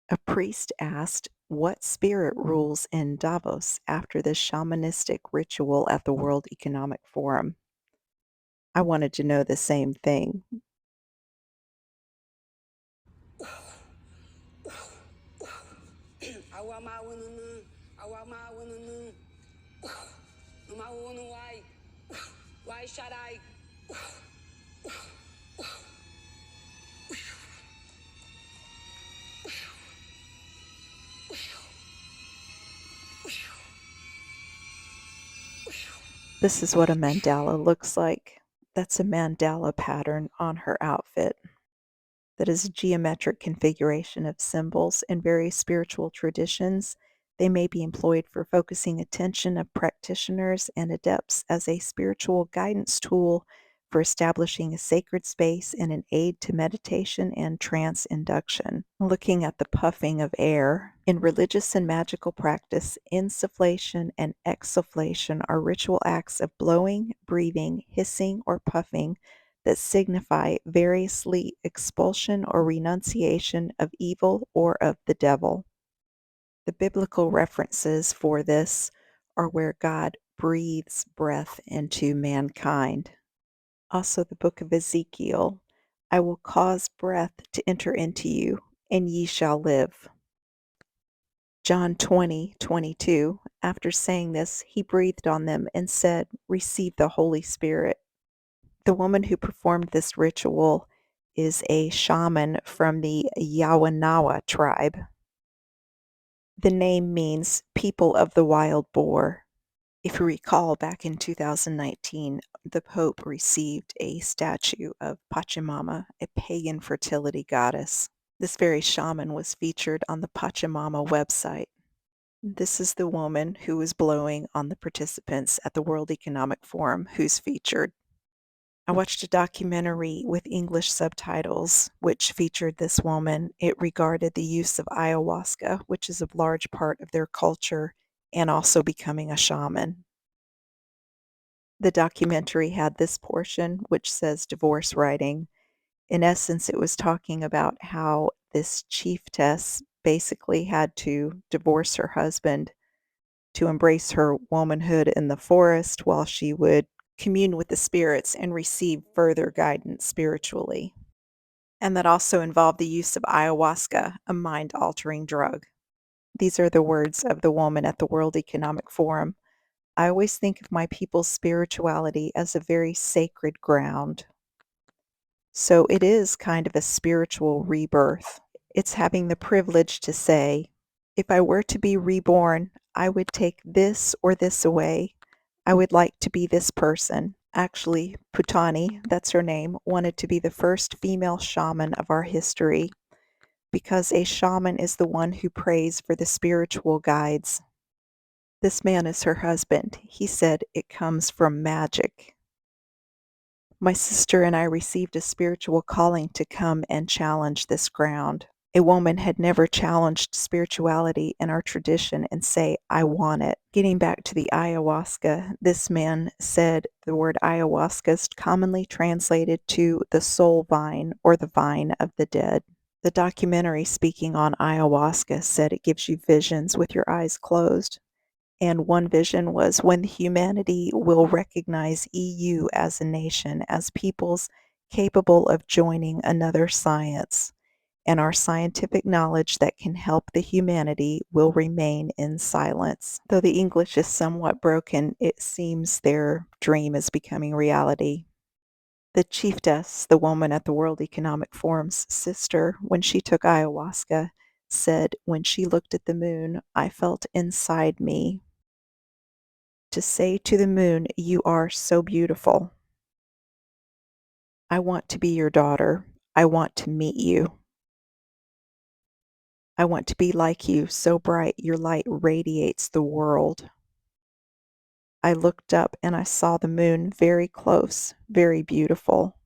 A priest asked what spirit rules in Davos after the shamanistic ritual at the World Economic Forum. I wanted to know the same thing. This is what a mandala looks like. That's a mandala pattern on her outfit. That is a geometric configuration of symbols in various spiritual traditions. They may be employed for focusing attention of practitioners and adepts as a spiritual guidance tool for establishing a sacred space and an aid to meditation and trance induction. Looking at the puffing of air, in religious and magical practice, insufflation and exsufflation are ritual acts of blowing, breathing, hissing, or puffing that signify variously expulsion or renunciation of evil or of the devil. The biblical references for this are where God breathes breath into mankind. Also, the book of Ezekiel, I will cause breath to enter into you, and ye shall live. John 20:22, after saying this, he breathed on them and said, receive the Holy Spirit. The woman who performed this ritual is a shaman from the Yawanawa tribe. The name means people of the wild boar. If you recall, back in 2019, the Pope received a statue of Pachamama, a pagan fertility goddess. This very shaman was featured on the Pachamama website. This is the woman who was blowing on the participants at the World Economic Forum who's featured. I watched a documentary with English subtitles which featured this woman. It regarded the use of ayahuasca, which is a large part of their culture, and also becoming a shaman. The documentary had this portion which says divorce writing. In essence, it was talking about how this chiefess basically had to divorce her husband to embrace her womanhood in the forest while she would commune with the spirits and receive further guidance spiritually. And that also involved the use of ayahuasca, a mind-altering drug. These are the words of the woman at the World Economic Forum. I always think of my people's spirituality as a very sacred ground. So it is kind of a spiritual rebirth. It's having the privilege to say, if I were to be reborn, I would take this or this away. I would like to be this person. Actually, Putani, that's her name, wanted to be the first female shaman of our history because a shaman is the one who prays for the spiritual guides. This man is her husband. He said it comes from magic. My sister and I received a spiritual calling to come and challenge this ground. A woman had never challenged spirituality in our tradition and say, I want it. Getting back to the ayahuasca, this man said the word ayahuasca is commonly translated to the soul vine or the vine of the dead. The documentary speaking on ayahuasca said it gives you visions with your eyes closed. And one vision was when humanity will recognize EU as a nation, as peoples capable of joining another science, and our scientific knowledge that can help the humanity will remain in silence. Though the English is somewhat broken, it seems their dream is becoming reality. The chiefess, the woman at the World Economic Forum's sister, when she took ayahuasca, said, when she looked at the moon, I felt inside me to say to the moon, you are so beautiful. I want to be your daughter. I want to meet you. I want to be like you, so bright your light radiates the world. I looked up and I saw the moon very close, very beautiful.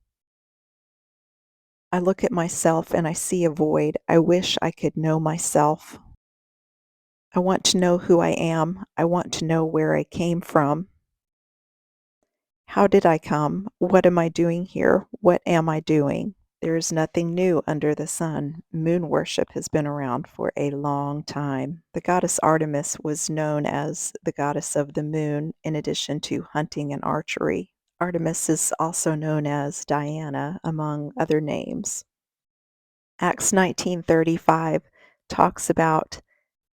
I look at myself and I see a void. I wish I could know myself. I want to know who I am. I want to know where I came from. How did I come? What am I doing here? What am I doing? There is nothing new under the sun. Moon worship has been around for a long time. The goddess Artemis was known as the goddess of the moon in addition to hunting and archery. Artemis is also known as Diana, among other names. Acts 19:35 talks about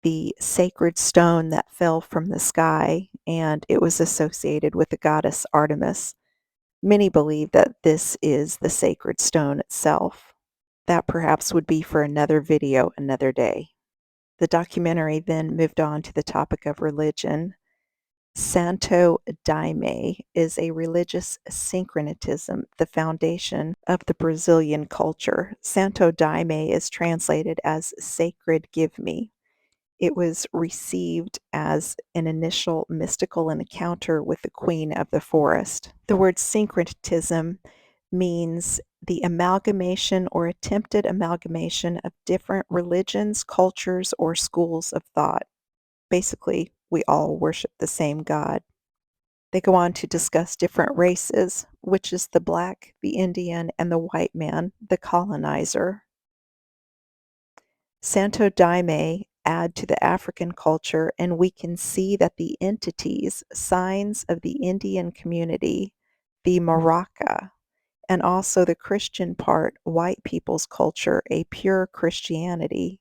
the sacred stone that fell from the sky, and it was associated with the goddess Artemis. Many believe that this is the sacred stone itself. That perhaps would be for another video another day. The documentary then moved on to the topic of religion. Santo Daime is a religious syncretism, the foundation of the Brazilian culture. Santo Daime is translated as sacred give me. It was received as an initial mystical encounter with the queen of the forest. The word syncretism means the amalgamation or attempted amalgamation of different religions, cultures, or schools of thought. Basically, we all worship the same God. They go on to discuss different races, which is the black, the Indian, and the white man, the colonizer. Santo Daime add to the African culture, and we can see that the entities, signs of the Indian community, the maraca, and also the Christian part, white people's culture, a pure Christianity.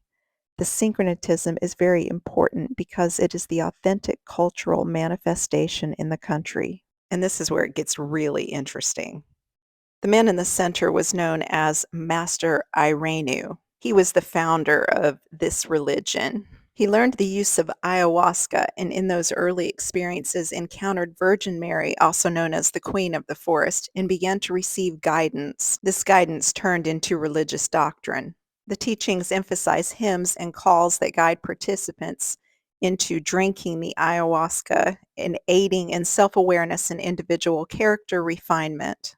The syncretism is very important because it is the authentic cultural manifestation in the country. And this is where it gets really interesting. The man in the center was known as Master Irenu. He was the founder of this religion. He learned the use of ayahuasca and in those early experiences encountered Virgin Mary, also known as the Queen of the Forest, and began to receive guidance. This guidance turned into religious doctrine. The teachings emphasize hymns and calls that guide participants into drinking the ayahuasca and aiding in self-awareness and individual character refinement.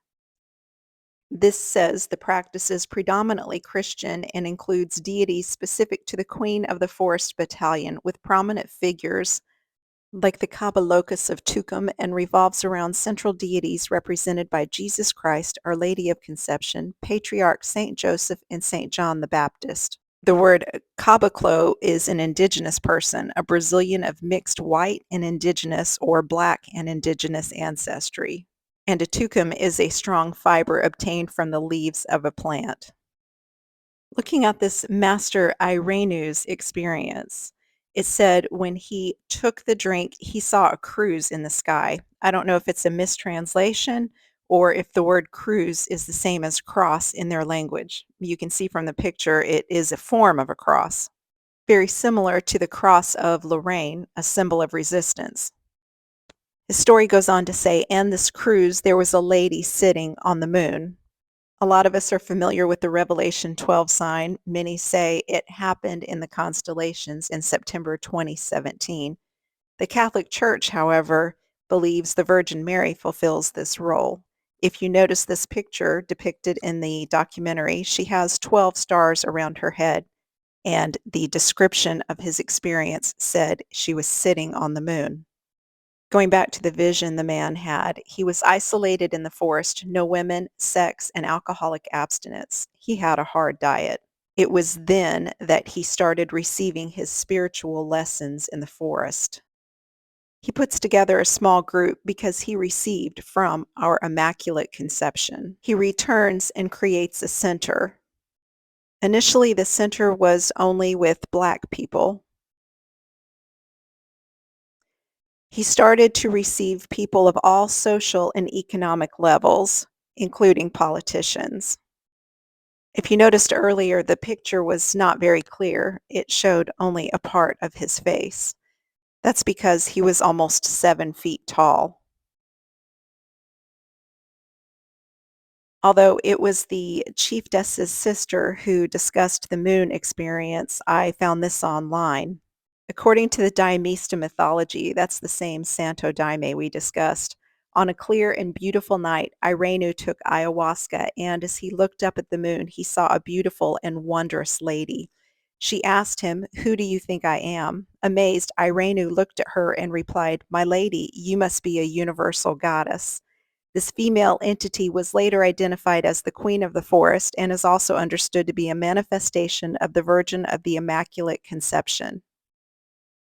This says the practice is predominantly Christian and includes deities specific to the Queen of the Forest Battalion, with prominent figures like the Kabalocus of Tucum, and revolves around central deities represented by Jesus Christ, Our Lady of Conception, Patriarch Saint Joseph, and Saint John the Baptist. The word caboclo is an indigenous person, a Brazilian of mixed white and indigenous or black and indigenous ancestry. And a tucum is a strong fiber obtained from the leaves of a plant. Looking at this Master Irenu's experience, it said when he took the drink, he saw a cruise in the sky. I don't know if it's a mistranslation or if the word cruise is the same as cross in their language. You can see from the picture it is a form of a cross, very similar to the cross of Lorraine, a symbol of resistance. The story goes on to say, and this cruise, there was a lady sitting on the moon. A lot of us are familiar with the Revelation 12 sign. Many say it happened in the constellations in September 2017. The Catholic Church, however, believes the Virgin Mary fulfills this role. If you notice this picture depicted in the documentary, she has 12 stars around her head, and the description of his experience said she was sitting on the moon. Going back to the vision the man had, he was isolated in the forest, no women, sex, and alcoholic abstinence. He had a hard diet. It was then that he started receiving his spiritual lessons in the forest. He puts together a small group because he received from our Immaculate Conception. He returns and creates a center. Initially, the center was only with Black people. He started to receive people of all social and economic levels, including politicians. If you noticed earlier, the picture was not very clear. It showed only a part of his face. That's because he was almost 7 feet tall. Although it was the chiefess's sister who discussed the moon experience, I found this online. According to the Daimista mythology, that's the same Santo Daime we discussed, on a clear and beautiful night, Irenu took ayahuasca, and as he looked up at the moon, he saw a beautiful and wondrous lady. She asked him, "Who do you think I am?" Amazed, Irenu looked at her and replied, "My lady, you must be a universal goddess." This female entity was later identified as the Queen of the Forest and is also understood to be a manifestation of the Virgin of the Immaculate Conception.